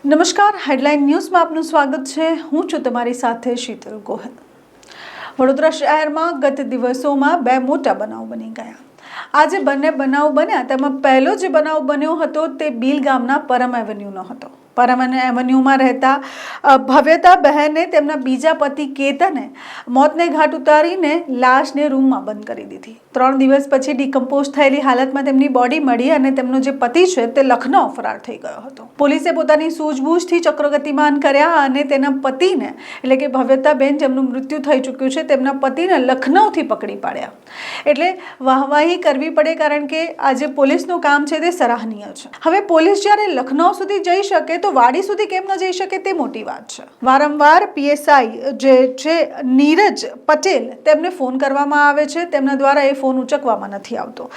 નમસ્કાર, હેડલાઇન ન્યૂઝમાં આપનું સ્વાગત છે। હું છું તમારી સાથે શીતલ ગોહિલ। વડોદરા શહેરમાં ગત દિવસોમાં બે મોટા બનાવ બની ગયા। આજે બંને બનાવ બન્યા તેમાં પહેલો જે બનાવ બન્યો હતો તે બીલ ગામના પરમ એવન્યુનો હતો। પરમ એવન્યુમાં રહેતા ભવ્યતા બહેને તેમના બીજા પતિ કેતને મોતને ઘાટ ઉતારીને લાશને રૂમમાં બંધ કરી દીધી। 3 દિવસ પછી ડિકમ્પોઝ થયેલી હાલતમાં તેમની બોડી મળી અને તેમનો જે પતિ છે તે લખનૌ ફરાર થઈ ગયો હતો। પોલીસે પોતાની સૂઝબૂછથી ચક્રો ગતિમાન કર્યા અને તેના પતિને એટલે કે ભવ્યતાબેન જેમનું મૃત્યુ થઈ ચૂક્યું છે તેમના પતિને લખનૌથી પકડી પાડ્યા। એટલે વાહવાહી કરવી પડે કારણ કે આજે પોલીસનું કામ છે તે સરાહનીય છે। હવે પોલીસ જ્યારે લખનૌ સુધી જઈ શકે તો વાડી સુધી કેમ ન જઈ શકે તે મોટી વાત છે। વારંવાર પીએસઆઈ જે છે નીરજ પટેલ તેમને ફોન કરવામાં આવે છે, તેમના દ્વારા એ ફોન ઉચકવામાં નથી આવતો।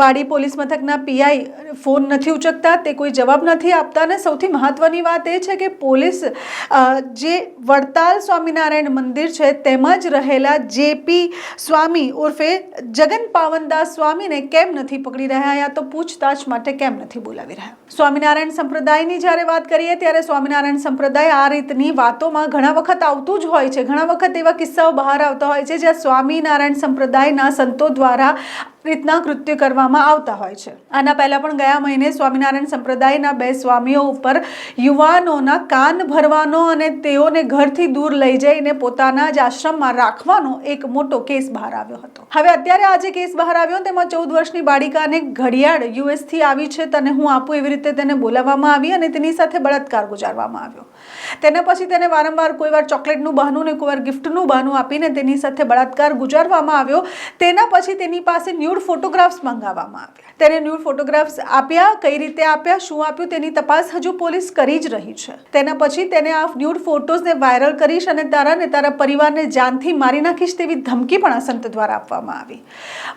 વાડી પોલીસ મથકના પીઆઈ ફોન નથી ઉચકતા, તે કોઈ જવાબ નથી આપતા અને સૌથી મહત્વની વાત એ છે કે પોલીસ જે વડતાલ સ્વામિનારાયણ મંદિર છે તેમાં જ રહેલા જેપી સ્વામી ઉર્ફે જગન પાવનદાસ સ્વામીને કેમ નથી પકડી રહ્યા યા તો પૂછતાછ માટે કેમ નથી બોલાવી રહ્યા। સ્વામિનારાયણ સંપ્રદાયની જ્યારે વાત કરીએ ત્યારે સ્વામિનારાયણ સંપ્રદાય આ રીતની વાતોમાં ઘણા વખત આવતું જ હોય છે। ઘણા વખત એવા કિસ્સાઓ બહાર આવતા હોય છે જ્યાં સ્વામિનારાયણ સંપ્રદાયના સંતો દ્વારા રીતના કૃત્ય કરવામાં આવતા હોય છે। આના પહેલા પણ ગયા મહિને સ્વામિનારાયણ સંપ્રદાયના 2 સ્વામીઓ ઉપર યુવાનોના કાન ભરવાનો અને તેઓને ઘરથી દૂર લઈ જઈને પોતાના જ આશ્રમમાં રાખવાનો એક મોટો કેસ બહાર આવ્યો હતો। હવે અત્યારે આ જે કેસ બહાર આવ્યો તેમાં 14 વર્ષની બાળિકાને ઘડિયાળ યુએસથી આવી છે તને હું આપું એવી રીતે તેને બોલાવવામાં આવી અને તેની સાથે બળાત્કાર ગુજારવામાં આવ્યો। તેના પછી તેને વારંવાર કોઈવાર ચોકલેટનું બહાનું ને કોઈવાર ગિફ્ટનું બહાનું આપીને તેની સાથે બળાત્કાર ગુજારવામાં આવ્યો। તેના પછી તેની પાસે ન્યૂડ ફોટોગ્રાફ્સ મંગાવવામાં આવ્યા। તેને ન્યૂડ ફોટોગ્રાફ્સ આપ્યા, કઈ રીતે આપ્યા, શું આપ્યું તેની તપાસ હજુ પોલીસ કરી જ રહી છે। તેના પછી તેને આ ન્યૂડ ફોટોઝને વાયરલ કરીશ અને તારા પરિવારને જાનથી મારી નાખીશ તેવી ધમકી પણ આ સંત દ્વારા આપવામાં આવી।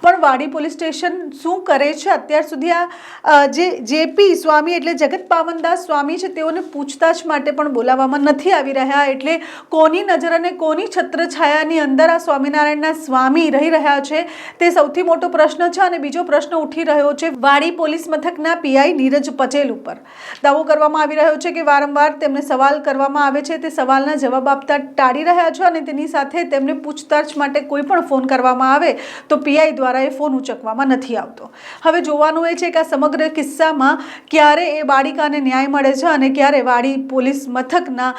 પણ વાડી પોલીસ સ્ટેશન શું કરે છે અત્યાર સુધી આ જે જેપી સ્વામી એટલે જગત પાવનદાસ સ્વામી છે તેઓને પૂછતાછ માટે પણ બોલાવવામાં નથી આવી રહ્યા। એટલે કોની નજર અને કોની છત્રછાયાની અંદર આ સ્વામિનારાયણના સ્વામી રહી રહ્યા છે તે સૌથી મોટો પ્રશ્ન છે। અને બીજો પ્રશ્ન ઉઠી રહ્યો છે વાડી પોલીસ મથકના પીઆઈ નીરજ પટેલ ઉપર। દાવો કરવામાં આવી રહ્યો છે કે વારંવાર તેમને સવાલ કરવામાં આવે છે, તે સવાલના જવાબ આપતા ટાળી રહ્યા છે અને તેની સાથે તેમને પૂછતાછ માટે કોઈ પણ ફોન કરવામાં આવે તો પીઆઈ દ્વારા એ ફોન ઉચકવામાં નથી આવતો। હવે જોવાનું એ છે કે આ સમગ્ર કિસ્સામાં ક્યારે એ બાળિકાને ન્યાય મળે છે અને ક્યારે વાડી પોલીસ મથકના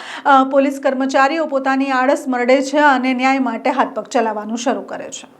પોલીસ કર્મચારીઓ પોતાની આળસ મરડે છે અને ન્યાય માટે હાથ પગ ચલાવવાનું શરૂ કરે છે।